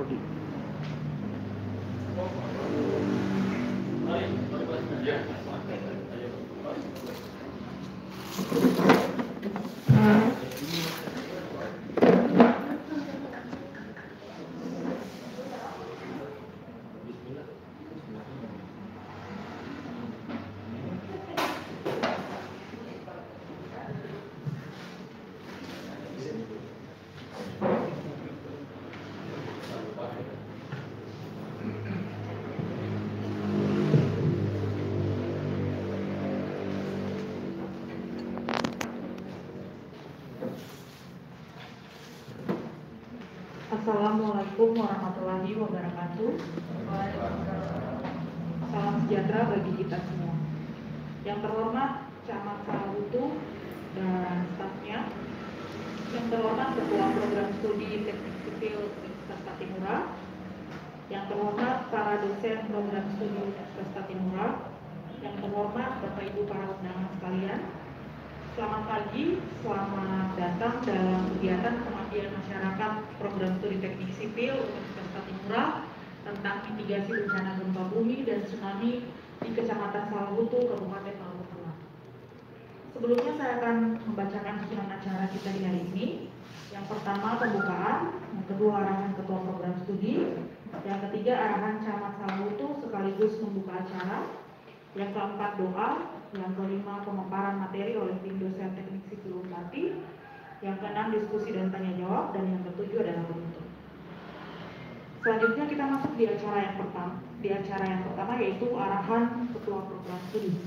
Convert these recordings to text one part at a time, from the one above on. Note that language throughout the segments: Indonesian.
Prodi. Assalamualaikum warahmatullahi wabarakatuh. Salam sejahtera bagi kita semua. Yang terhormat Camat Salahutu dan stafnya, yang terhormat Ketua Program Studi Teknik Sipil Universitas Patimura, yang terhormat para dosen Program Studi Universitas Patimura, yang terhormat Bapak Ibu para undangan sekalian. Selamat pagi, selamat datang dalam kegiatan pengabdian masyarakat Program Studi Teknik Sipil Universitas Patimura tentang mitigasi bencana gempa bumi dan tsunami di Kecamatan Salahutu, Kabupaten Maluku Tengah. Sebelumnya saya akan membacakan susunan acara kita di hari ini. Yang pertama pembukaan, yang kedua arahan Ketua Program Studi, yang ketiga arahan Camat Salahutu sekaligus membuka acara, yang keempat doa, yang kelima pemaparan materi oleh tim dosen teknik sipil Unpati, yang keenam diskusi dan tanya jawab, dan yang ketujuh adalah penutup. Selanjutnya kita masuk di acara yang pertama yaitu arahan Ketua Program Studi.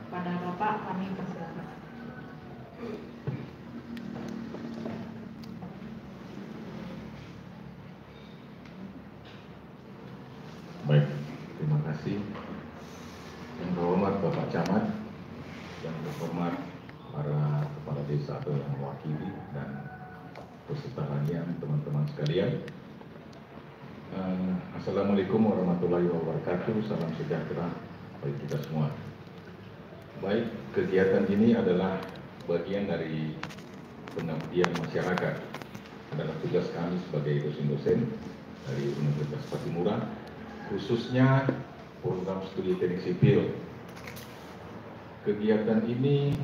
Pada Bapak kami persilakan. Baik, terima kasih. Yang terhormat Bapak Camat, yang terhormat para kepala desa atau yang mewakili dan peserta lainnya, teman-teman sekalian. Assalamualaikum warahmatullahi wabarakatuh. Salam sejahtera bagi kita semua. Baik, kegiatan ini adalah bagian dari pengabdian masyarakat. Adalah tugas kami sebagai dosen-dosen dari Universitas Patimura, khususnya Program Studi Teknik Sipil. Kegiatan ini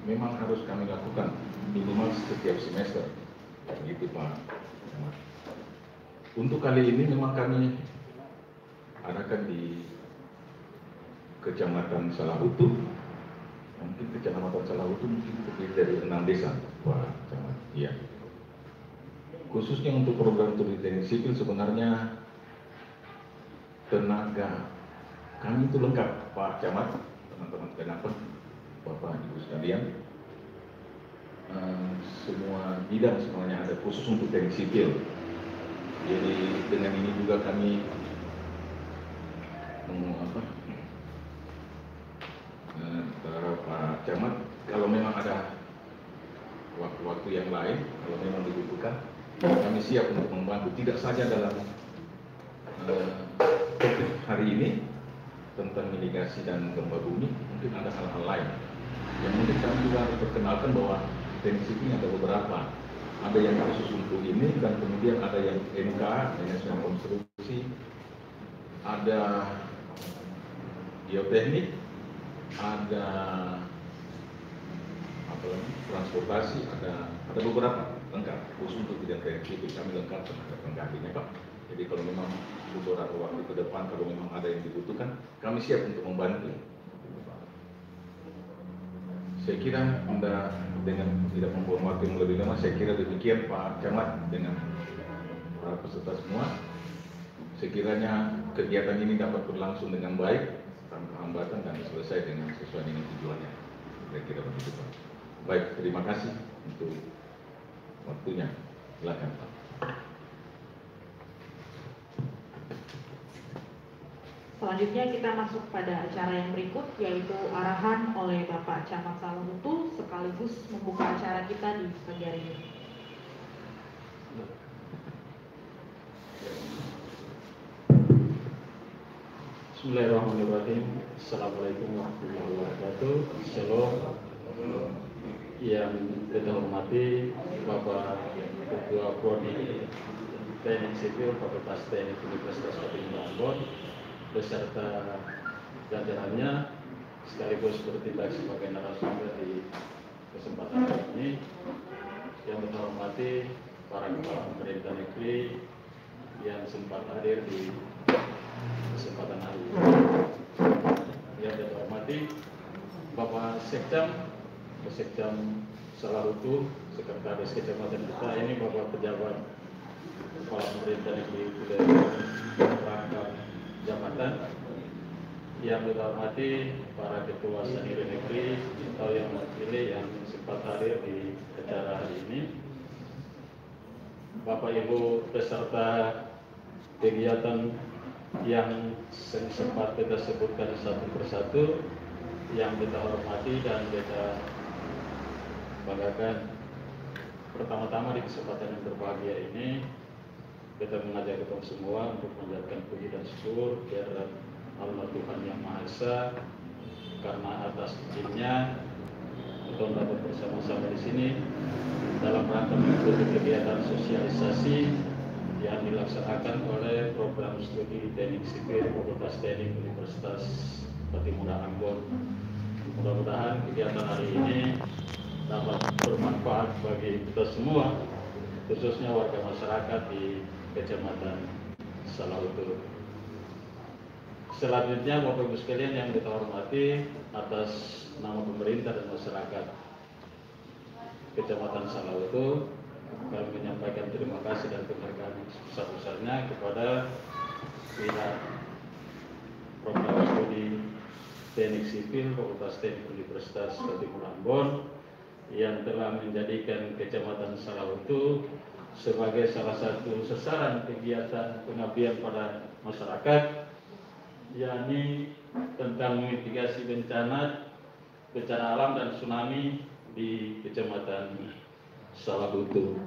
memang harus kami lakukan minimal setiap semester, begitu Pak. Untuk kali ini memang kami adakan di Kecamatan Salahutu. Mungkin Kecamatan Salahutu mungkin terdiri dari 6 desa, Pak Camat. Iya. Khususnya untuk program studi teknik sipil sebenarnya tenaga kami itu lengkap, Pak Camat, teman-teman kenapa, Bapak Ibu sekalian, semua bidang semuanya ada khusus untuk teknik sipil. Jadi dengan ini juga kami Pak Camat, kalau memang ada waktu-waktu yang lain, kalau memang dibutuhkan, kami siap untuk membantu, tidak saja dalam hari ini tentang mitigasi dan gempa bumi, mungkin ada hal-hal lain yang mungkin kami juga harus perkenalkan bahwa teknik sipil ada beberapa, ada yang khusus untuk ini, dan kemudian ada yang MK, manajemen konstruksi, ada geoteknik, ada apa lagi, transportasi, ada beberapa lengkap khusus untuk bidang teknik sipil. Kami lengkap tenaga penggantinya Pak. Jadi kalau memang beberapa waktu ke depan, kalau memang ada yang dibutuhkan, kami siap untuk membantu. Saya kira Anda dengan tidak membuang waktu yang lebih lama, saya kira demikian Pak Camat dengan para peserta semua. Sekiranya kegiatan ini dapat berlangsung dengan baik, tanpa hambatan dan selesai dengan sesuai dengan tujuannya. Saya kira begitu Pak. Baik, terima kasih untuk waktunya. Silakan Pak. Selanjutnya kita masuk pada acara yang berikut, yaitu arahan oleh Bapak Camat Salahutu sekaligus membuka acara kita di pagi hari ini. Bismillahirrahmanirrahim. Assalamualaikum warahmatullahi wabarakatuh. Shalom. Yang kita hormati Bapak Ketua Prodi Teknik Sipil Fakultas Teknik Universitas Patimura Ambon beserta jajarannya sekaligus bertindak sebagai narasumber di kesempatan hari ini. Yang kita hormati para kepala pemerintah negeri yang sempat hadir di kesempatan hari ini. Yang kita hormati Bapak Sekjam Salahutu, Sekretaris Kecamatan kita, ini Bapak Pejabat Kepala Pemerintah Negeri Perangkat Jabatan. Yang kita hormati para Ketua Saniri Negeri atau yang mewakili yang sempat hadir di acara hari ini. Bapak Ibu peserta kegiatan yang sempat kita sebutkan satu persatu, yang kita hormati dan kita banggakan. Pertama-tama di kesempatan yang berbahagia ini kita mengajak kita semua untuk menjadikan puji dan syukur kehadirat Allah Tuhan Yang Maha Esa, karena atas izinnya kita dapat bersama-sama di sini dalam rangka mengikuti kegiatan sosialisasi yang dilaksanakan oleh program studi Teknik Sipil Fakultas Teknik Universitas Patimura Ambon. Mudah-mudahan kegiatan hari ini dapat bermanfaat bagi kita semua, khususnya warga masyarakat di Kecamatan Salahutu. Selanjutnya, Bapak Ibu sekalian yang kita hormati, atas nama pemerintah dan masyarakat Kecamatan Salahutu, kami menyampaikan terima kasih dan penghargaan sebesar-besarnya kepada pihak program studi Teknik Sipil Fakultas Teknik Universitas Patimura Ambon yang telah menjadikan Kecamatan Salahutu sebagai salah satu sasaran kegiatan pengabdian pada masyarakat, yakni tentang mitigasi bencana alam dan tsunami di Kecamatan Salahutu.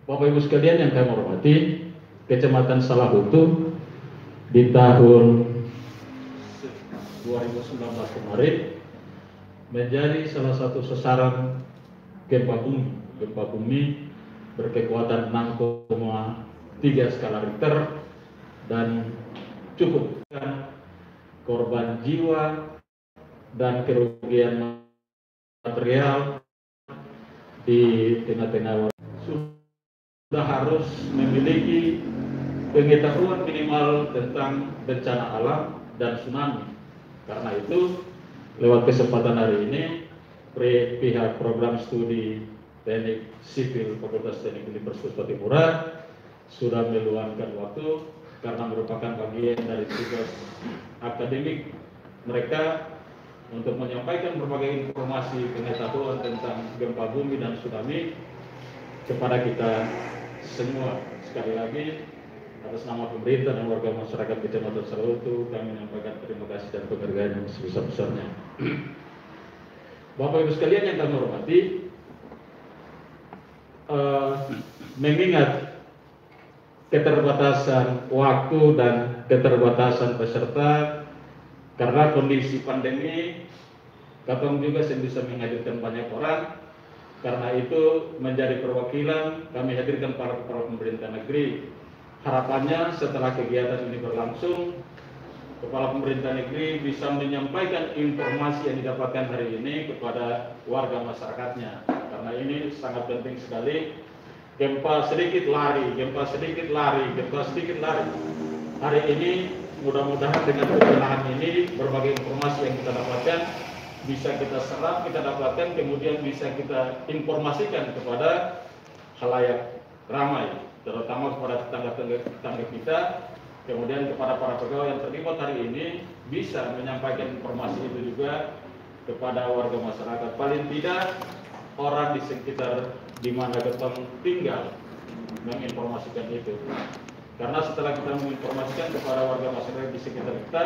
Bapak Ibu sekalian yang kami hormati, Kecamatan Salahutu di tahun 2019 kemarin menjadi salah satu sasaran gempa bumi berkekuatan 6,3 skala Richter dan cukup korban jiwa dan kerugian material di tengah-tengah. Sudah harus memiliki pengetahuan minimal tentang bencana alam dan tsunami. Karena itu, lewat kesempatan hari ini, pihak program studi Teknik Sipil Fakultas Teknik Universitas Patimura sudah meluangkan waktu karena merupakan bagian dari tugas akademik mereka untuk menyampaikan berbagai informasi pengetahuan tentang gempa bumi dan tsunami kepada kita semua. Sekali lagi, atas nama pemerintah dan warga masyarakat Kecamatan Salahutu, kami menyampaikan terima kasih dan penghargaan yang sebesar-besarnya. Bapak Ibu sekalian yang kami hormati, mengingat keterbatasan waktu dan keterbatasan peserta karena kondisi pandemi, kami juga bisa menghadirkan banyak orang. Karena itu menjadi perwakilan kami hadirkan para kepala pemerintah negeri. Harapannya setelah kegiatan ini berlangsung, kepala pemerintah negeri bisa menyampaikan informasi yang didapatkan hari ini kepada warga masyarakatnya. Karena ini sangat penting sekali. Gempa sedikit lari, gempa sedikit lari, gempa sedikit lari. Hari ini mudah-mudahan dengan pencerahan ini berbagai informasi yang kita dapatkan bisa kita serap, kita dapatkan, kemudian bisa kita informasikan kepada khalayak ramai, terutama kepada tetangga kita, kemudian kepada para pegawai yang terlibat hari ini bisa menyampaikan informasi itu juga kepada warga masyarakat. Paling tidak orang di sekitar di mana kita tinggal menginformasikan itu. Karena setelah kita menginformasikan kepada warga masyarakat di sekitar kita,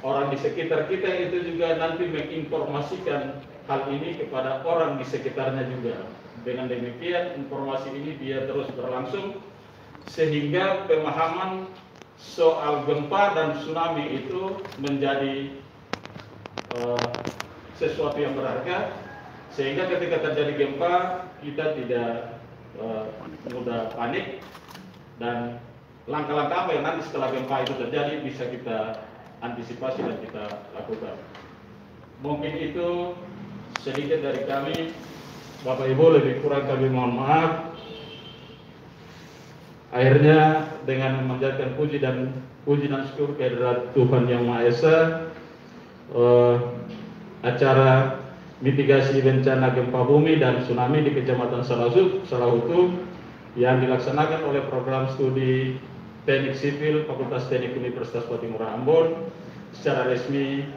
orang di sekitar kita itu juga nanti menginformasikan hal ini kepada orang di sekitarnya juga. Dengan demikian informasi ini dia terus berlangsung sehingga pemahaman soal gempa dan tsunami itu menjadi sesuatu yang berharga, sehingga ketika terjadi gempa kita tidak mudah panik, dan langkah-langkah apa yang nanti setelah gempa itu terjadi bisa kita antisipasi dan kita lakukan. Mungkin itu sedikit dari kami. Bapak Ibu, lebih kurang kami mohon maaf. Akhirnya dengan memanjatkan puji dan syukur kehadirat Tuhan Yang Maha Esa, acara mitigasi bencana gempa bumi dan tsunami di Kecamatan Salahutu yang dilaksanakan oleh program studi Teknik Sipil Fakultas Teknik Universitas Patimura Ambon secara resmi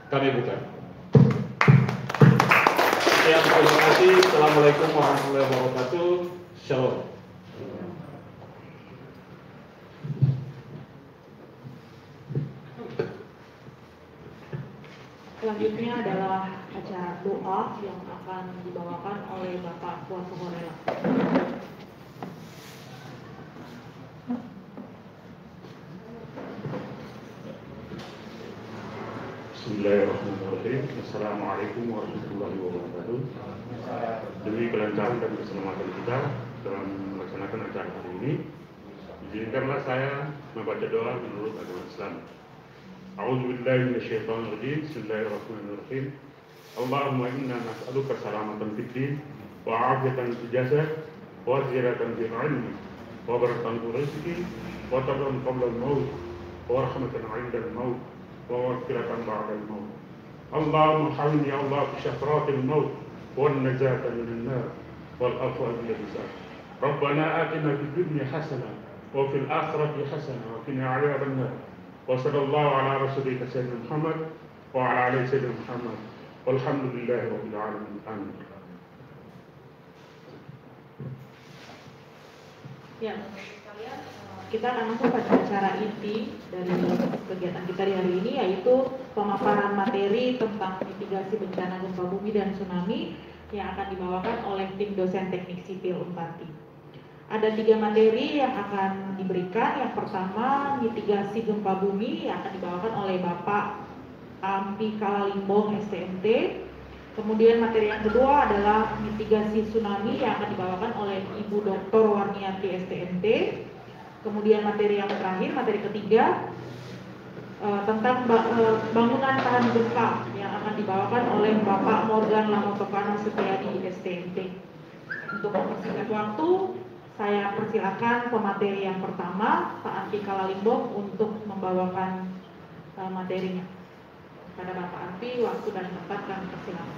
kami buka. Sekian, terima kasih. Assalamualaikum warahmatullahi wabarakatuh. Shalom. Selanjutnya adalah acara doa yang akan dibawakan oleh Bapak Kuasa Horela. Bismillahirrahmanirrahim. Assalamualaikum warahmatullahi wabarakatuh. Demi kelancaran dan keselamatan kita dalam melaksanakan acara hari ini, izinkanlah saya membaca doa menurut agama Islam. A'udzubillahi minasyaitonirrajim. Bismillahirrahmanirrahim. Allahumma inna nas'aluka salamatan fid din wa 'afiyatan fil jasad wa ziyadatan fil 'ilmi wa barakatan fil rizqi wa tabran qabla al-maut wa rahmatan 'inda al-maut wa maghfiratan ba'da al-maut. Allahumma hawwin ya Allah fi syakaratil maut wan najata minan nar wal afwa bil hisab. Rabbana atina fid dunya hasanah wa fil akhirati hasanah wa qina 'adzaban nar. Wa sallallahu ala rasulika sayyidina Muhammad wa ala alihi sayyidina Muhammad. Walhamdulillahi rabbil alamin. Amin. Ya, sekalian, kita akan masuk pada acara inti dari kegiatan kita di hari ini, yaitu pemaparan materi tentang mitigasi bencana gempa bumi dan tsunami yang akan dibawakan oleh tim dosen teknik sipil Unpati. Ada 3 materi yang akan diberikan. Yang pertama, mitigasi gempa bumi yang akan dibawakan oleh Bapak Ampi Kalalimbong STMT. Kemudian materi yang kedua adalah mitigasi tsunami yang akan dibawakan oleh Ibu Dr. Warniati STMT. Kemudian materi yang terakhir, materi ketiga, tentang bangunan tahan gempa yang akan dibawakan oleh Bapak Morgan Lamotokano Setiadi STMT. Untuk mempersingkat waktu, saya persilakan pemateri yang pertama, Pak Ampi Kalalimbong, untuk membawakan materinya. Pada Bapak Ampi, waktu dan tempat kami persilakan.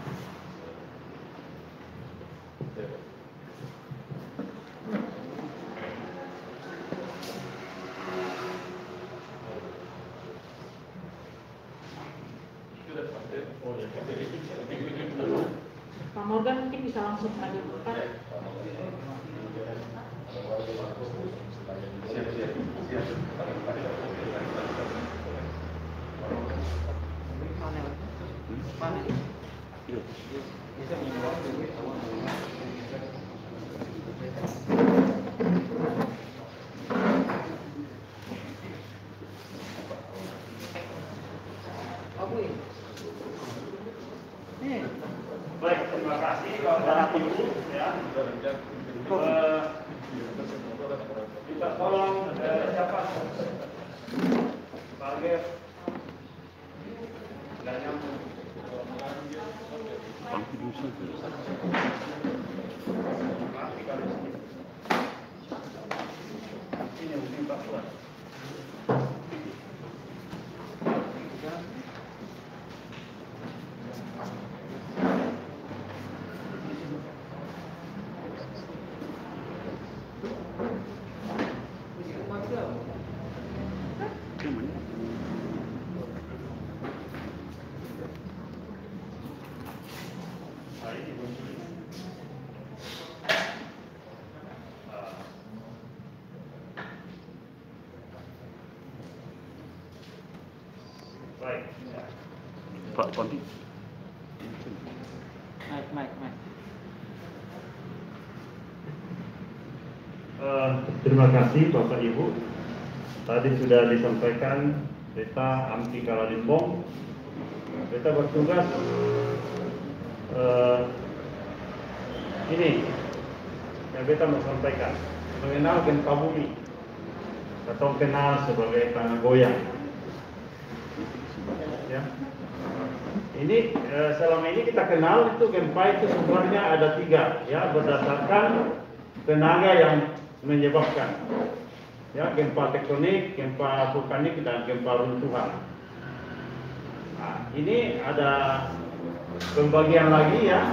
Pak Morgan mungkin bisa langsung maju ke depan. Baik, terima kasih Bapak Ibu ya. Kita tolong siapa? Target nggak nyambung. Ini mungkin Pak Fuad. Baik. Pak Ponti. Mic. Terima kasih Bapak Ibu. Tadi sudah disampaikan Beta Ampi Kalalimbong. Beta bertugas ini yang beta mau sampaikan mengenal gempa bumi atau kenal sebagai tanah goyang. Ya. Ini selama ini kita kenal itu gempa itu sumbernya ada 3 ya, berdasarkan tenaga yang menyebabkan. Ya, gempa tektonik, gempa vulkanik dan gempa runtuhan. Nah, ini ada pembagian lagi ya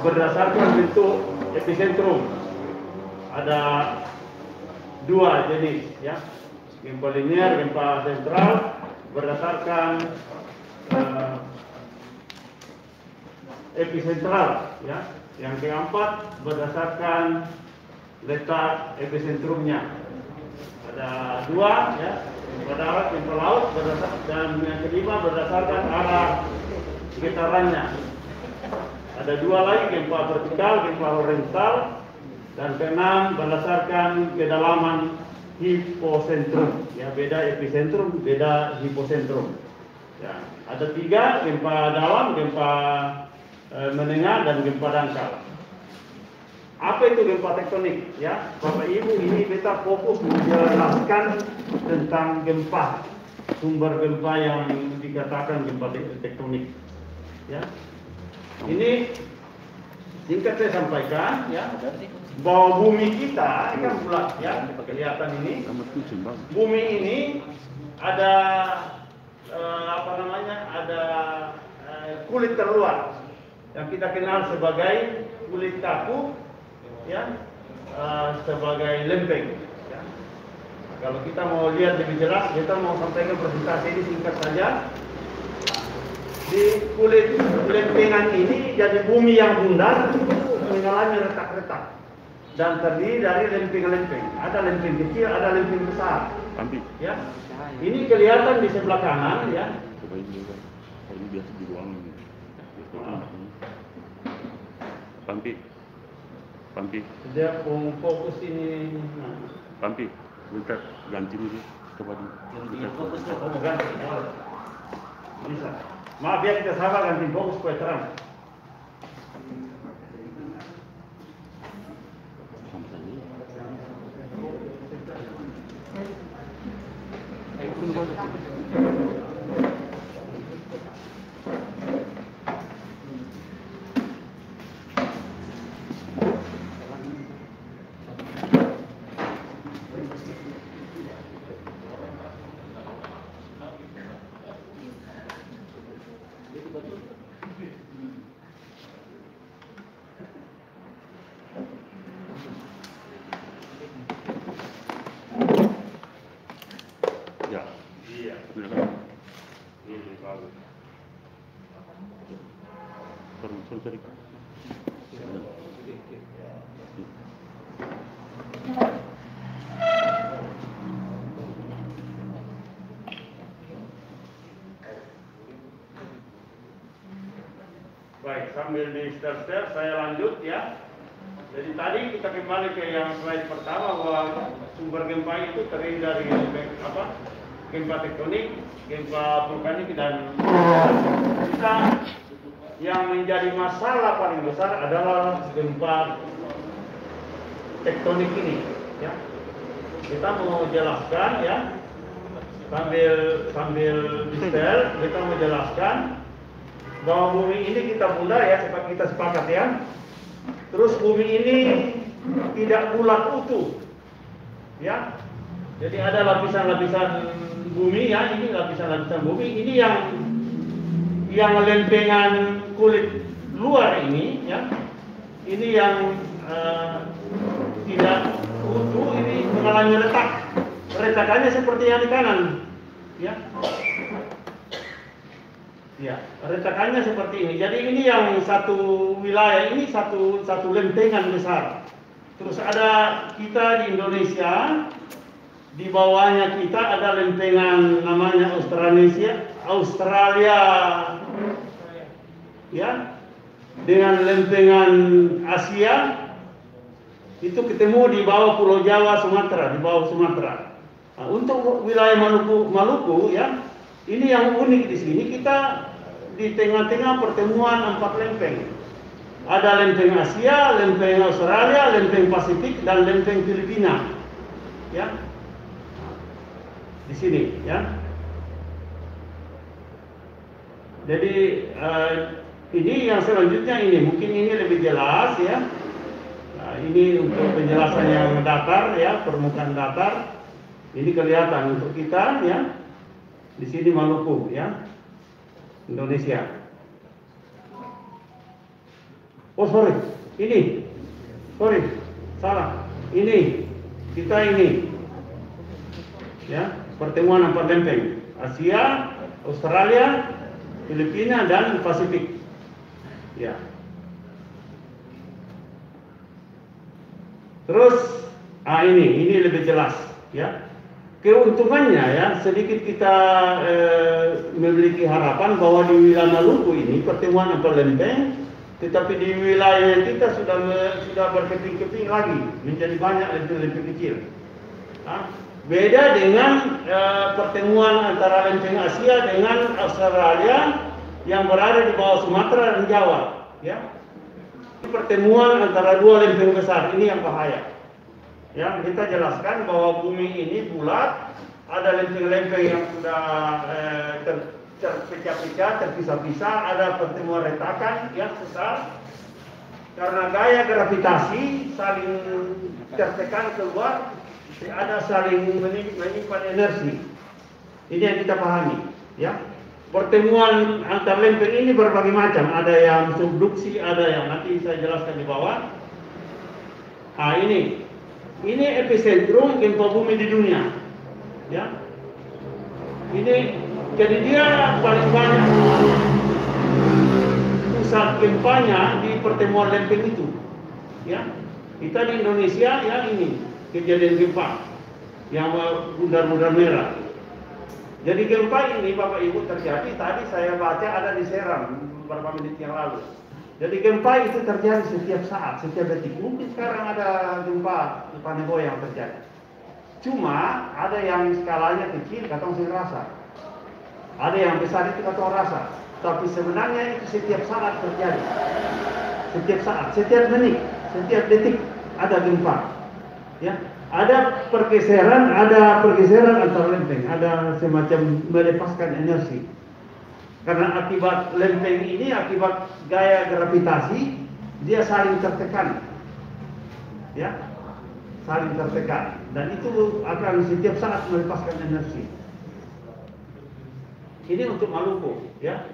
berdasarkan bentuk epicentrum. Ada 2 jenis ya, gempa linear, gempa sentral berdasarkan epicentral ya. Yang keempat berdasarkan letak epicentrumnya. Ada 2 ya, gempa darat, gempa laut dan yang kelima berdasarkan arah getarannya. Ada 2 lagi, gempa vertikal, gempa horizontal, dan keenam berdasarkan kedalaman hipocentrum. Ya, beda epicentrum, beda hipocentrum. Ya, ada 3, gempa dalam, gempa menengah, dan gempa dangkal. Apa itu gempa tektonik? Ya, Bapak Ibu, ini kita fokus menjelaskan tentang gempa, sumber gempa yang dikatakan gempa tektonik. Ya, ini singkat saya sampaikan ya, bahwa bumi kita ini kan bulat ya, kelihatan ini. Bumi ini ada ada kulit terluar yang kita kenal sebagai kulit kaku. Ya, sebagai lempeng. Ya. Kalau kita mau lihat lebih jelas, kita mau sampaikan presentasi ini singkat saja. Di kulit lempengan ini jadi bumi yang bundar mengalami retak-retak dan terdiri dari lempeng-lempeng. Ada lempeng kecil, ada lempeng besar. Ya, ini kelihatan di sebelah kanan ya. Ini biasa di ruangan. Pampi. Dia fokus ini. Pampi, bentar ganti dulu. Coba di. Fokus ganti. Bisa. Maaf ya, kita sabar ganti fokus supaya terang. Ya. Iya. Ini bagus. Sorry. Baik, sambil di step-step saya lanjut ya. Jadi tadi kita kembali ke yang slide pertama bahwa sumber gempa itu terdiri dari gempa tektonik, gempa vulkanik, dan kita yang menjadi masalah paling besar adalah gempa tektonik ini. Ya, kita mau jelaskan ya sambil detail kita mau jelaskan bahwa bumi ini kita bundar ya, seperti kita sepakat ya. Terus bumi ini tidak bulat utuh, ya. Jadi ada lapisan-lapisan bumi ya, ini lapisan-lapisan bumi. Ini yang lempengan kulit luar ini, ya. Ini yang tidak utuh, ini mengalami retak. Retakannya seperti yang di kanan, ya. Ya, retakannya seperti ini. Jadi ini yang satu wilayah ini satu lempengan besar. Terus ada kita di Indonesia, di bawahnya kita ada lempengan namanya Australia, ya, dengan lempengan Asia itu ketemu di bawah Pulau Jawa, Sumatera, di bawah Sumatera. Nah, untuk wilayah Maluku, ya. Ini yang unik di sini, kita di tengah-tengah pertemuan 4 lempeng. Ada lempeng Asia, lempeng Australia, lempeng Pasifik, dan lempeng Filipina. Ya, di sini, ya. Jadi ini yang selanjutnya ini, mungkin ini lebih jelas, ya. Nah, ini untuk penjelasan yang datar, ya, permukaan datar. Ini kelihatan untuk kita, ya. Di sini Maluku, ya, Indonesia. Oh sorry, ini, sorry, salah. Ini, kita ini, ya, pertemuan 4 lempeng, Asia, Australia, Filipina, dan Pasifik, ya. Terus, ini lebih jelas, ya. Keuntungannya, ya, sedikit kita memiliki harapan bahwa di wilayah Maluku ini pertemuan 4 lempeng. Tetapi di wilayah kita sudah berkeping-keping lagi, menjadi banyak lempeng-lempeng kecil. Nah, beda dengan pertemuan antara lempeng Asia dengan Australia yang berada di bawah Sumatera dan Jawa. Ya, pertemuan antara dua lempeng besar ini yang bahaya. Ya, kita jelaskan bahwa bumi ini bulat, ada lempeng-lempeng yang sudah terpecah-pecah, terpisah-pisah, ada pertemuan retakan yang besar karena gaya gravitasi saling tertekan keluar, ada saling menyimpan energi. Ini yang kita pahami, ya. Pertemuan antar lempeng ini berbagai macam, ada yang subduksi, ada yang nanti saya jelaskan di bawah. Nah, ini epicentrum gempa bumi di dunia, ya. Ini jadi dia paling banyak pusat gempanya di pertemuan lempeng itu, ya. Kita di Indonesia, ya, ini kejadian gempa yang bundar-bundar merah. Jadi gempa ini Bapak Ibu terjadi, tadi saya baca ada di Seram beberapa menit yang lalu. Jadi gempa itu terjadi setiap saat, setiap detik. Mungkin sekarang ada gempa di Panebo yang terjadi. Cuma ada yang skalanya kecil, katong sing rasa. Ada yang besar itu katong rasa. Tapi sebenarnya itu setiap saat terjadi. Setiap saat, setiap menit, setiap detik ada gempa. Ya, ada pergeseran antar lempeng, ada semacam melepaskan energi. Karena akibat lempeng ini, akibat gaya gravitasi, dia saling tertekan, ya, saling tertekan, dan itu akan setiap saat melepaskan energi. Ini untuk Maluku, ya.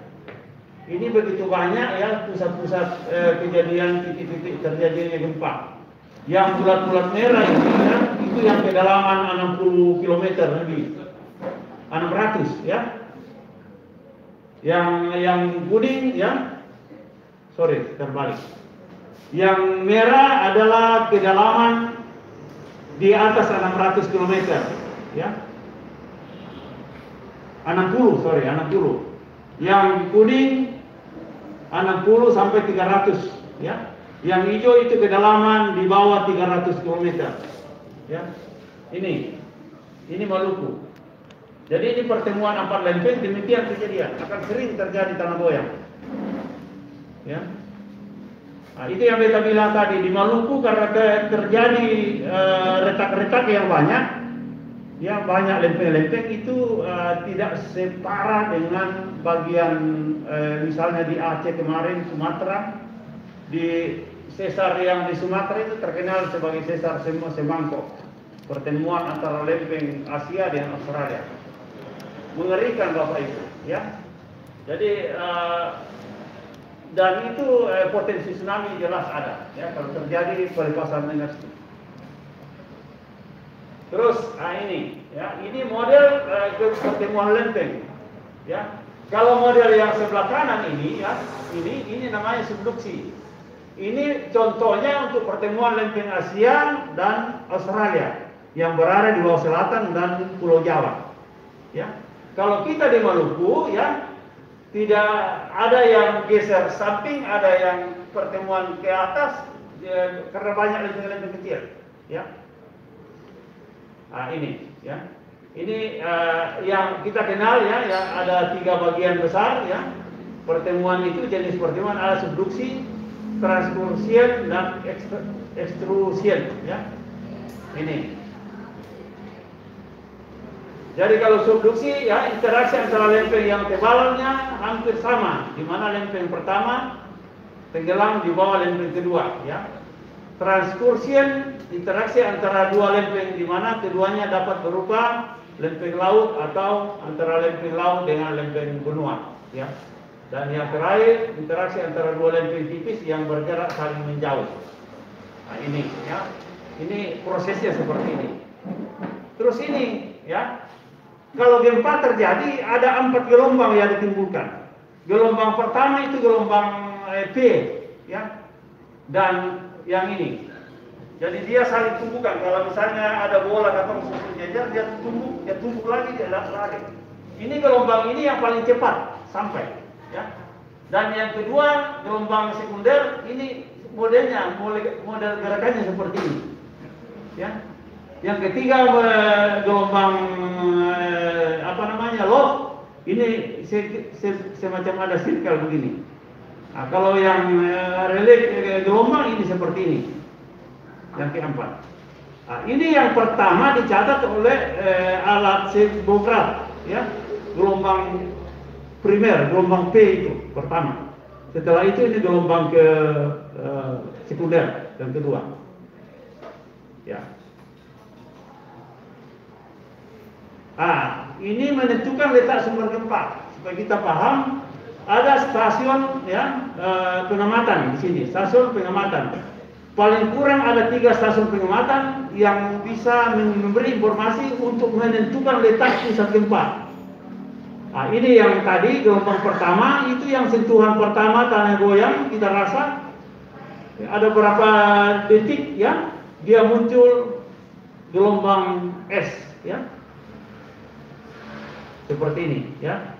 Ini begitu banyak, ya, pusat-pusat kejadian titik-titik terjadinya gempa. Yang bulat-bulat merah ini, ya, itu yang kedalaman 60 km lebih, 600, ya. Yang kuning, ya, sorry, terbalik. Yang merah adalah kedalaman di atas 600 km, ya. 60. Yang kuning 60 sampai 300, ya. Yang hijau itu kedalaman di bawah 300 km, ya. Ini Maluku. Jadi ini pertemuan 4 lempeng demikian kejadian, akan sering terjadi tanah goyang, ya. Nah, itu yang beta bilang tadi, di Maluku karena terjadi retak-retak yang banyak, ya, banyak lempeng-lempeng itu tidak separah dengan bagian misalnya di Aceh kemarin, Sumatera. Di sesar yang di Sumatera itu terkenal sebagai sesar semangkok, pertemuan antara lempeng Asia dan Australia. Mengerikan Bapak Ibu, ya. Jadi dan itu potensi tsunami jelas ada, ya, kalau terjadi pelepasan energi. Terus ini, ya, ini model pertemuan lempeng, ya. Kalau model yang sebelah kanan ini, ya, ini namanya subduksi. Ini contohnya untuk pertemuan lempeng Asia dan Australia yang berada di bawah selatan dan Pulau Jawa, ya. Kalau kita di Maluku, ya, tidak ada yang geser samping, ada yang pertemuan ke atas, ya, karena banyak lempeng-lempeng kecil, ya. Nah, ini, ya, ini yang kita kenal, ya, yang ada 3 bagian besar, ya. Pertemuan itu jenis pertemuan ada subduksi, transkursial dan ekstrusial, ya. Ini. Jadi kalau subduksi, ya, interaksi antara lempeng yang tebalnya hampir sama, di mana lempeng pertama tenggelam di bawah lempeng kedua, ya. Transkursial, interaksi antara dua lempeng di mana keduanya dapat berupa lempeng laut atau antara lempeng laut dengan lempeng benua, ya. Dan yang terakhir, interaksi antara dua lempeng tipis yang berjarak saling menjauh. Nah, ini, ya. Ini prosesnya seperti ini. Terus ini, ya. Kalau gempa terjadi, ada 4 gelombang yang ditimbulkan. Gelombang pertama itu gelombang P, ya, dan yang ini. Jadi dia saling tumbukan. Kalau misalnya ada bola datang susun jajar, dia tumbuk lagi, dia lari. Ini gelombang ini yang paling cepat sampai, ya. Dan yang kedua gelombang sekunder, ini modelnya, model gerakannya seperti ini, ya. Yang ketiga gelombang low, ini semacam ada circle begini. Nah, kalau yang relay gelombang ini seperti ini. Yang keempat. Nah, ini yang pertama dicatat oleh alat seismograf, ya. Gelombang primer, gelombang P itu pertama. Setelah itu ini gelombang ke sekunder dan kedua. Ya. Ini menentukan letak sumber gempa. Supaya kita paham, ada stasiun, ya, pengamatan di sini, stasiun pengamatan. Paling kurang ada 3 stasiun pengamatan yang bisa memberi informasi untuk menentukan letak pusat gempa. Nah, ini yang tadi gelombang pertama, itu yang sentuhan pertama tanah goyang kita rasa. Ada berapa detik, ya, dia muncul gelombang S, ya. Seperti ini, ya.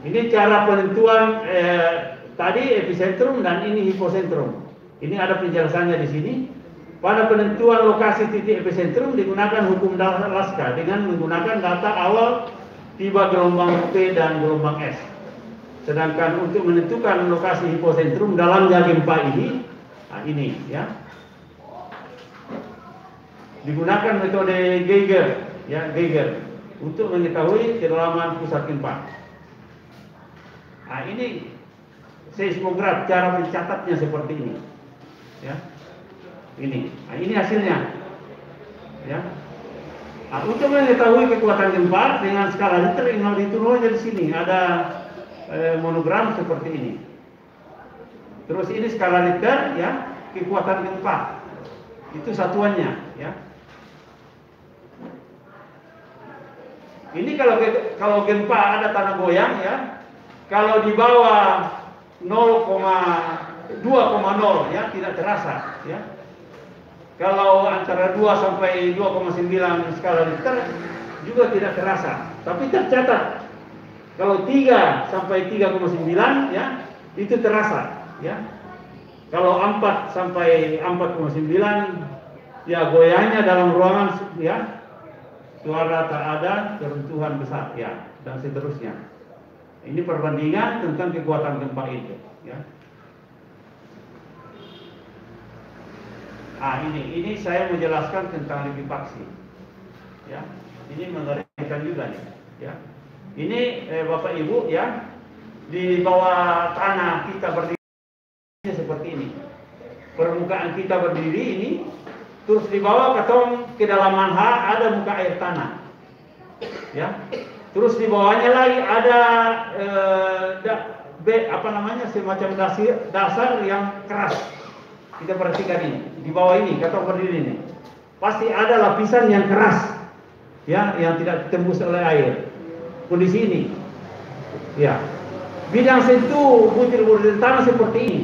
Ini cara penentuan tadi epicentrum dan ini hipocentrum. Ini ada penjelasannya di sini. Pada penentuan lokasi titik epicentrum digunakan hukum Laska dengan menggunakan data awal tiba gelombang P dan gelombang S. Sedangkan untuk menentukan lokasi hipocentrum dalamnya gempa ini, nah ini, ya. Digunakan metode Geiger, ya, Geiger, untuk mengetahui kedalaman pusat gempa. Nah, ini seismograf, cara mencatatnya seperti ini, ya. Ini, nah, ini hasilnya, ya. Nah, untuk mengetahui kekuatan gempa dengan skala Richter, magnitudonya di sini ada monogram seperti ini. Terus ini skala Richter, ya, kekuatan gempa, itu satuannya, ya. Ini kalau gempa ada tanah goyang, ya, kalau di bawah 2,0, ya, tidak terasa, ya. Kalau antara 2 sampai 2,9 skala Richter juga tidak terasa, tapi tercatat. Kalau 3 sampai 3,9, ya, itu terasa, ya. Kalau 4 sampai 4,9, ya, goyangnya dalam ruangan, ya. Suara tak ada, keruntuhan besar, ya, dan seterusnya. Ini perbandingan tentang kekuatan gempa itu, ya. Ini saya menjelaskan tentang likuifaksi, ya. Ini mengerikan juga nih, ya. Ini Bapak Ibu, ya, di bawah tanah kita berdiri seperti ini. Permukaan kita berdiri ini. Terus di bawah ketong kedalaman H ada muka air tanah, ya. Terus di bawahnya lagi ada semacam dasar yang keras. Kita perhatikan ini di bawah ini ketong berdiri ini, pasti ada lapisan yang keras, ya, yang tidak ditembus oleh air. Kondisi ini, ya. Bidang sentuh butir-butir tanah seperti ini.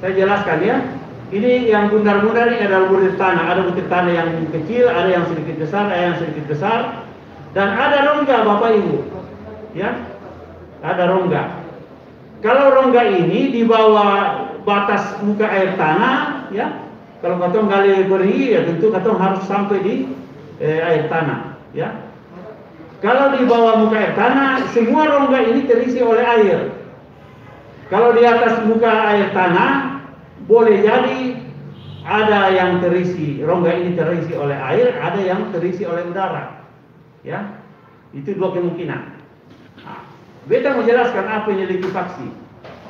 Saya jelaskan, ya. Ini yang bundar-bundar ini adalah butir tanah. Ada butir tanah yang kecil, ada yang sedikit besar, ada yang sedikit besar, dan ada rongga, Bapak Ibu, ya. Ada rongga. Kalau rongga ini di bawah batas muka air tanah, ya. Kalau katong gali beri, ya tentu katong harus sampai di air tanah, ya. Kalau di bawah muka air tanah, semua rongga ini terisi oleh air. Kalau di atas muka air tanah, boleh jadi ada yang terisi, rongga ini terisi oleh air, ada yang terisi oleh udara. Ya, itu dua kemungkinan. Nah, beta mau jelaskan apa yang likuifaksi.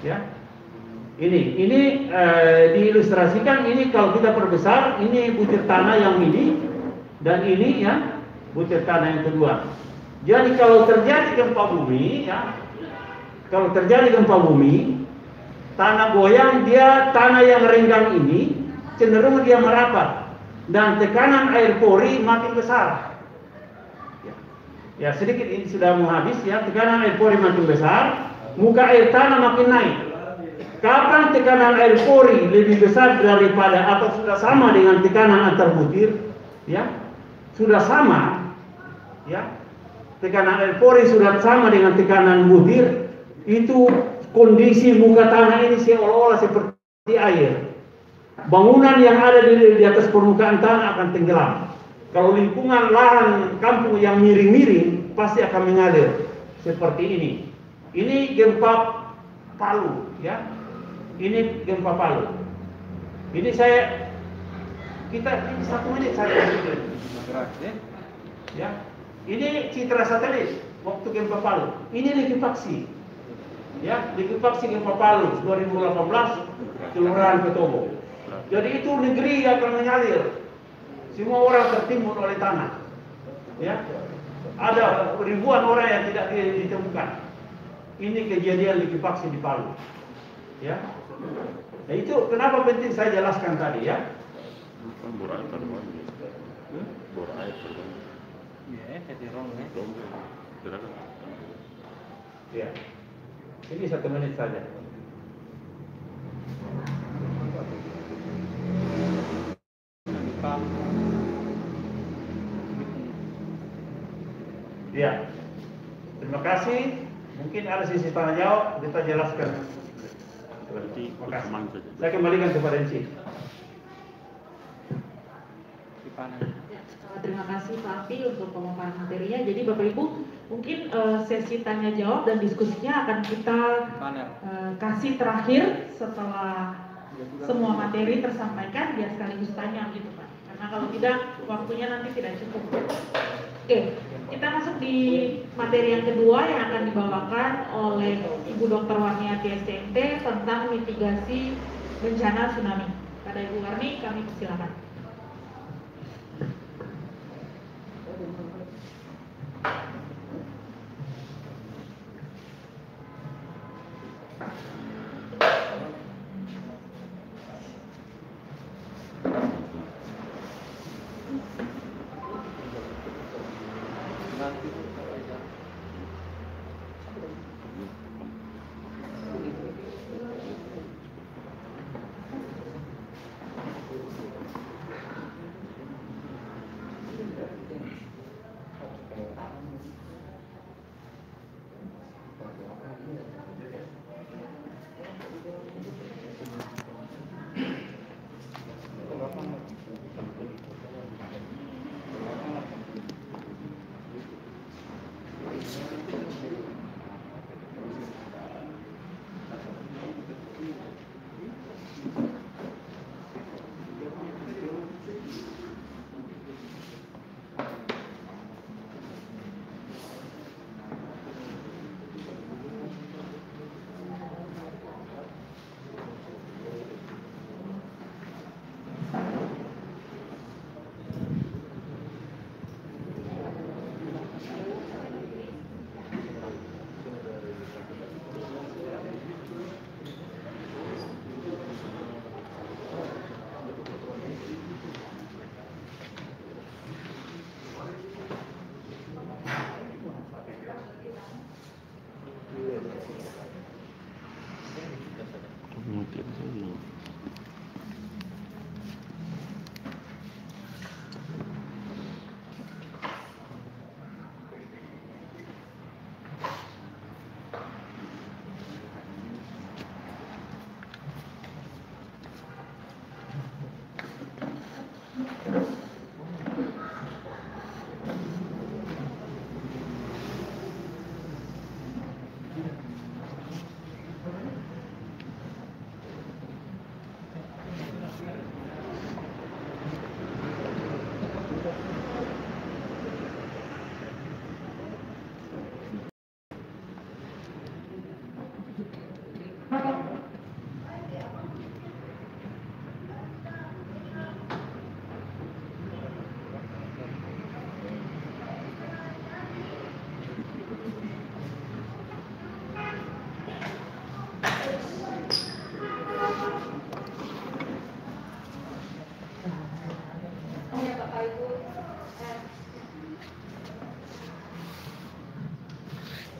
Ya, ini diilustrasikan. Ini kalau kita perbesar, ini butir tanah yang ini, dan ini ya butir tanah yang kedua. Jadi kalau terjadi gempa bumi, ya, kalau terjadi gempa bumi, tanah goyang, dia tanah yang renggang ini cenderung dia merapat dan tekanan air pori makin besar. Ya, sedikit ini sudah mau habis ya. Tekanan air pori makin besar, muka air tanah makin naik. Kapan tekanan air pori lebih besar daripada atau sudah sama dengan tekanan antar butir? Ya, sudah sama. Ya, tekanan air pori sudah sama dengan tekanan butir. Itu kondisi muka tanah ini seolah-olah seperti air. Bangunan yang ada di atas permukaan tanah akan tenggelam. Kalau lingkungan lahan kampung yang miring-miring, pasti akan mengalir seperti ini. Ini gempa Palu, ya. Ini gempa Palu. Ini kita ini 1 menit saja. Ya. Ini citra satelit waktu gempa Palu. Ini likuifaksi. Ya, likuifaksi gempa Palu 2018 Kelurahan Petobo. Jadi itu negeri yang akan mengalir. Semua orang tertimbun oleh tanah. Ya, ada ribuan orang yang tidak ditemukan. Ini kejadian likuifaksi di Palu. Ya, nah itu kenapa penting saya jelaskan tadi ya. Ya, ini 1 menit saja. Ya, terima kasih. Mungkin ada sisi tanya jawab, kita jelaskan. Terima kasih. Saya kembalikan kepada Enci. Terima kasih Pak Afi untuk pemaparan materinya. Jadi Bapak Ibu, mungkin sesi tanya jawab dan diskusinya akan kita kasih terakhir setelah semua materi tersampaikan, biar sekaligus tanya gitu Pak. Karena kalau tidak, waktunya nanti tidak cukup. Oke, kita masuk di materi yang kedua yang akan dibawakan oleh Ibu Dr. Warniati SCMT tentang mitigasi bencana tsunami. Pada Ibu Warni, kami persilakan.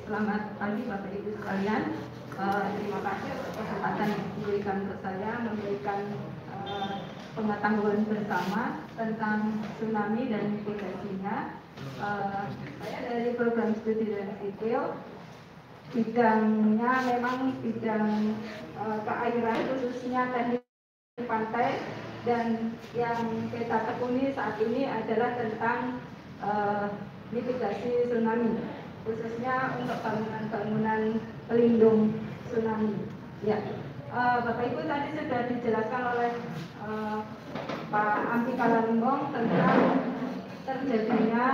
Selamat pagi Bapak Ibu sekalian. Terima kasih atas kesempatan yang diberikan ke saya memberikan pengetahuan bersama tentang tsunami dan mitigasinya. Saya dari program studi dan sipil, bidangnya memang bidang keairan, khususnya teknik pantai, dan yang kita tekuni saat ini adalah tentang mitigasi tsunami, khususnya untuk bangunan-bangunan pelindung tsunami. Ya, Bapak Ibu tadi sudah dijelaskan oleh Pak Ampi Kalambong tentang terjadinya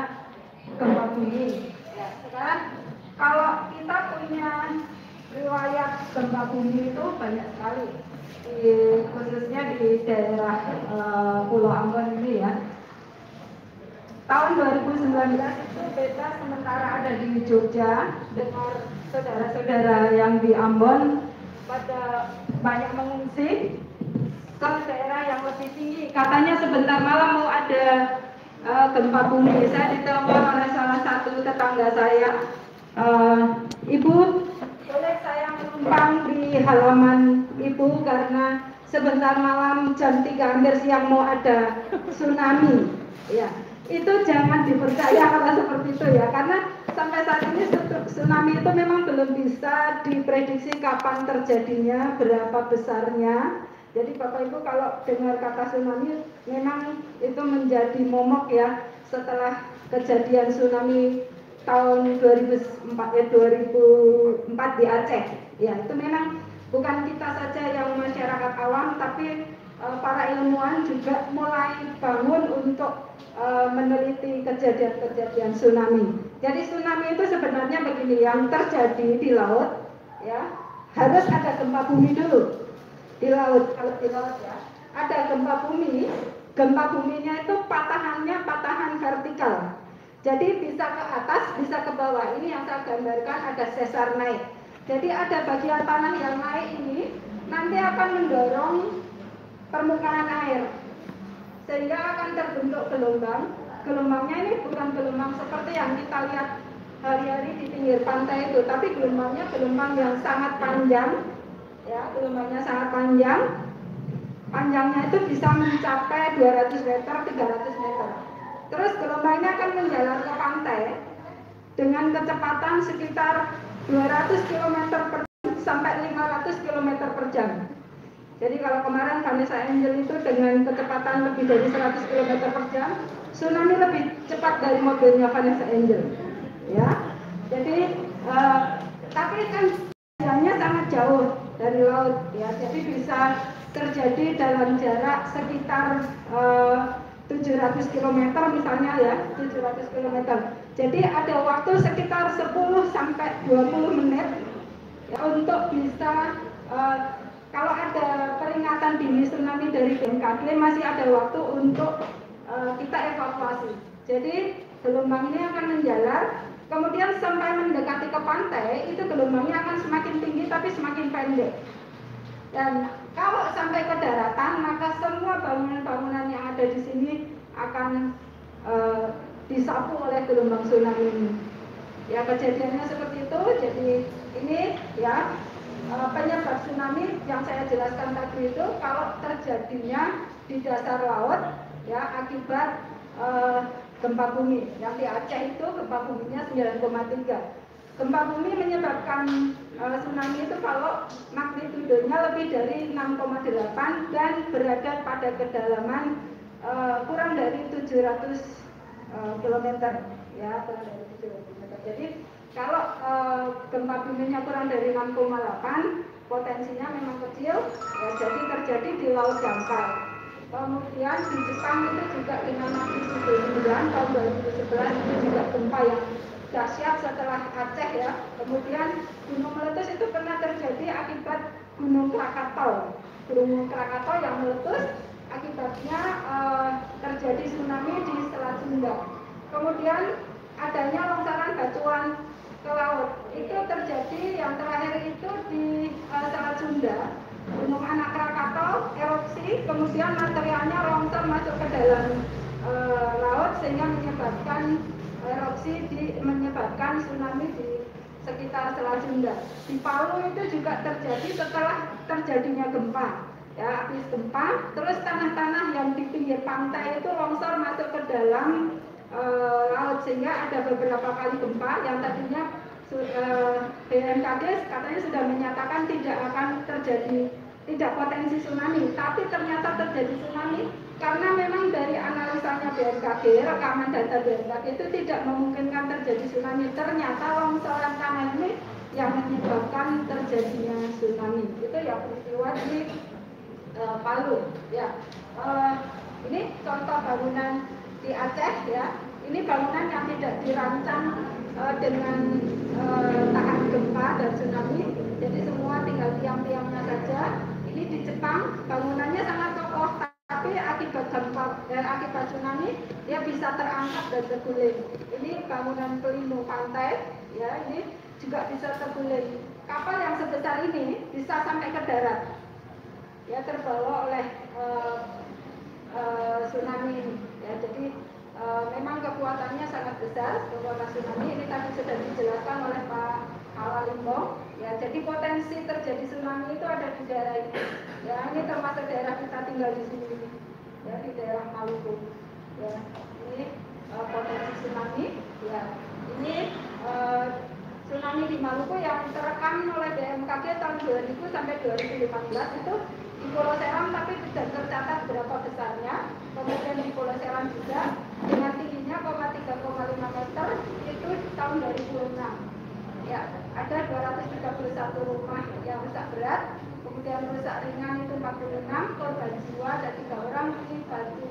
gempa bumi. Ya, sekarang kalau kita punya riwayat gempa bumi itu banyak sekali, khususnya di daerah Pulau Ambon ini ya. Tahun 2019 itu beta sementara ada di Jogja, dengar saudara-saudara yang di Ambon pada banyak mengungsi ke daerah yang lebih tinggi. Katanya sebentar malam mau ada gempa bumi. Saya ditelepon oleh salah satu tetangga saya, Ibu, boleh saya menumpang di halaman Ibu karena sebentar malam jam 3 hampir siang mau ada tsunami. Ya, itu jangan dipercaya kalau seperti itu ya, karena sampai saat ini tsunami itu memang belum bisa diprediksi kapan terjadinya, berapa besarnya. Jadi Bapak Ibu kalau dengar kata tsunami memang itu menjadi momok ya, setelah kejadian tsunami tahun 2004 di Aceh. Ya, itu memang bukan kita saja yang masyarakat awam, tapi para ilmuwan juga mulai bangun untuk meneliti kejadian-kejadian tsunami. Jadi tsunami itu sebenarnya begini, yang terjadi di laut ya, harus ada gempa bumi dulu di laut. Kalau di laut ya ada gempa bumi, gempa buminya itu patahannya patahan vertikal. Jadi bisa ke atas, bisa ke bawah. Ini yang saya gambarkan, ada sesar naik. Jadi ada bagian tanah yang naik ini nanti akan mendorong permukaan air, sehingga akan terbentuk gelombang. Gelombangnya ini bukan gelombang seperti yang kita lihat hari-hari di pinggir pantai itu, tapi gelombangnya gelombang yang sangat panjang. Ya, gelombangnya sangat panjang. Panjangnya itu bisa mencapai 200 meter, 300 meter. Terus gelombangnya akan menjalar ke pantai dengan kecepatan sekitar 200 km per jam sampai 500 km per jam. Jadi kalau kemarin Vanessa Angel itu dengan kecepatan lebih dari 100 km per jam, tsunami lebih cepat dari mobilnya Vanessa Angel. Ya, jadi tapi kan jaraknya sangat jauh dari laut ya, jadi bisa terjadi dalam jarak sekitar 700 km misalnya ya, 700 km. Jadi ada waktu sekitar 10 sampai 20 menit ya, untuk bisa kalau ada peringatan dini tsunami dari BMKG masih ada waktu untuk kita evakuasi. Jadi gelombang ini akan menjalar, kemudian sampai mendekati ke pantai itu gelombangnya akan semakin tinggi tapi semakin pendek. Dan kalau sampai ke daratan maka semua bangunan-bangunan yang ada di sini akan disapu oleh gelombang tsunami ini. Ya, kejadiannya seperti itu. Jadi ini ya penyebab tsunami yang saya jelaskan tadi itu kalau terjadinya di dasar laut ya akibat gempa bumi. Yang di Aceh itu gempa buminya 9,3. Gempa bumi menyebabkan tsunami itu kalau magnitudenya lebih dari 6,8 dan berada pada kedalaman kurang dari 700 km ya, kurang dari 700 km. Jadi kalau gempa buminya kurang dari 6,8 potensinya memang kecil ya, jadi terjadi di Laut Dangkal. Kemudian di Jepang itu juga dengan magnitudo 9 tahun 2011 itu juga gempa yang dahsyat setelah Aceh ya. Kemudian gunung meletus itu pernah terjadi akibat Gunung Krakatau. Gunung Krakatau yang meletus akibatnya terjadi tsunami di Selat Sunda. Kemudian adanya longsoran batuan ke laut. Itu terjadi yang terakhir itu di Selat Sunda. Gunung Anak Krakatau erupsi, kemudian materialnya longsor masuk ke dalam laut sehingga menyebabkan erupsi menyebabkan tsunami di sekitar Selat Sunda. Di Palu itu juga terjadi setelah terjadinya gempa. Ya, habis gempa, terus tanah-tanah yang di pinggir pantai itu longsor masuk ke dalam laut, sehingga ada beberapa kali gempa yang tadinya BMKG katanya sudah menyatakan tidak akan terjadi, tidak potensi tsunami, tapi ternyata terjadi tsunami karena memang dari analisanya BMKG, rekaman data BMKG itu tidak memungkinkan terjadi tsunami. Ternyata longsoran tanah ini yang menyebabkan terjadinya tsunami. Itu ya peristiwa di Palu. Ya, ini contoh bangunan di Aceh ya. Ini bangunan yang tidak dirancang dengan tahan gempa dan tsunami. Jadi semua tinggal tiang-tiangnya saja. Ini di Jepang bangunannya sangat kokoh, tapi akibat gempa dan akibat tsunami dia bisa terangkat dan terguling. Ini bangunan pelindung pantai, ya, ini juga bisa terguling. Kapal yang sebesar ini bisa sampai ke darat, ya, terbawa oleh tsunami ini. Ya, jadi memang kekuatannya sangat besar kekuatan tsunami. Ini tadi sudah dijelaskan oleh Pak Hawalimbong. Ya, jadi potensi terjadi tsunami itu ada di daerah ini. Ya, ini termasuk daerah kita tinggal di sini, ya, di daerah Maluku. Ya, ini potensi tsunami. Ya, ini tsunami di Maluku yang terekam oleh BMKG tahun 2000 sampai 2015 itu di Pulau Seram, tapi tidak tercatat berapa besarnya. Kemudian di Pulau Seram juga dengan tingginya 3,5 meter itu tahun 2006. Ya, ada 231 rumah yang rusak berat, kemudian rusak ringan itu 46, korban jiwa ada 3 orang di Batu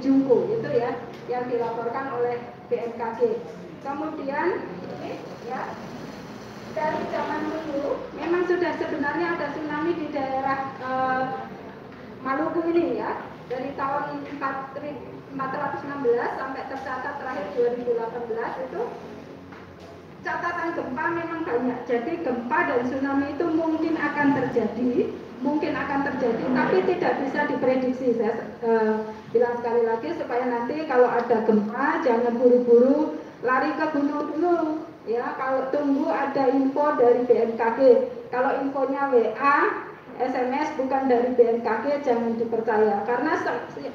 Jungku itu ya yang dilaporkan oleh BMKG. Kemudian ini ya, dari zaman dulu memang sudah sebenarnya ada tsunami di daerah Maluku ini ya, dari tahun 416 sampai tercatat terakhir 2018 itu catatan gempa memang banyak. Jadi gempa dan tsunami itu mungkin akan terjadi, tapi tidak bisa diprediksi. Saya bilang sekali lagi supaya nanti kalau ada gempa jangan buru-buru lari ke gunung dulu. Ya, kalau tunggu ada info dari BMKG. Kalau infonya WA, SMS bukan dari BMKG jangan dipercaya. Karena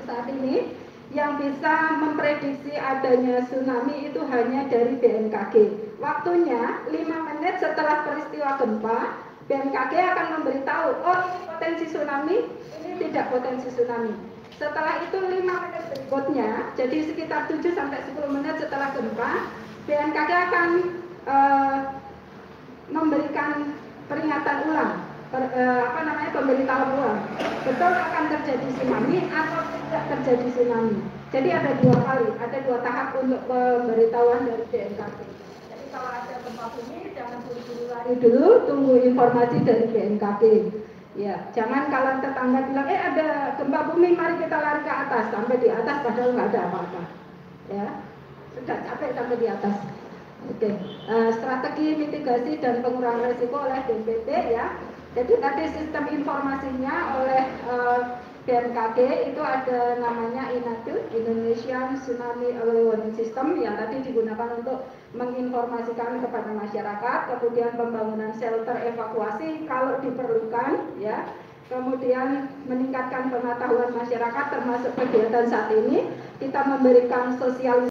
saat ini yang bisa memprediksi adanya tsunami itu hanya dari BMKG. Waktunya 5 menit setelah peristiwa gempa, BMKG akan memberitahu, oh ini potensi tsunami, ini tidak potensi tsunami. Setelah itu 5 menit berikutnya, jadi sekitar 7 sampai 10 menit setelah gempa, BMKG akan memberikan peringatan ulang, pemberitahuan ulang. Betul akan terjadi tsunami atau tidak terjadi tsunami. Jadi ada 2 kali, ada 2 tahap untuk pemberitahuan dari BMKG. Jadi kalau ada gempa bumi, jangan buru-buru lari dulu, tunggu informasi dari BMKG. Ya, jangan kalau tetangga bilang, ada gempa bumi, mari kita lari ke atas, sampai di atas padahal nggak ada apa-apa. Ya, sudah capek sampai di atas. Oke, strategi mitigasi dan pengurangan risiko oleh BNPB ya. Jadi tadi sistem informasinya oleh BMKG itu ada namanya INATU, Indonesian Tsunami Early Warning System, yang tadi digunakan untuk menginformasikan kepada masyarakat, kemudian pembangunan shelter evakuasi kalau diperlukan ya. Kemudian meningkatkan pengetahuan masyarakat termasuk kegiatan saat ini kita memberikan sosialisasi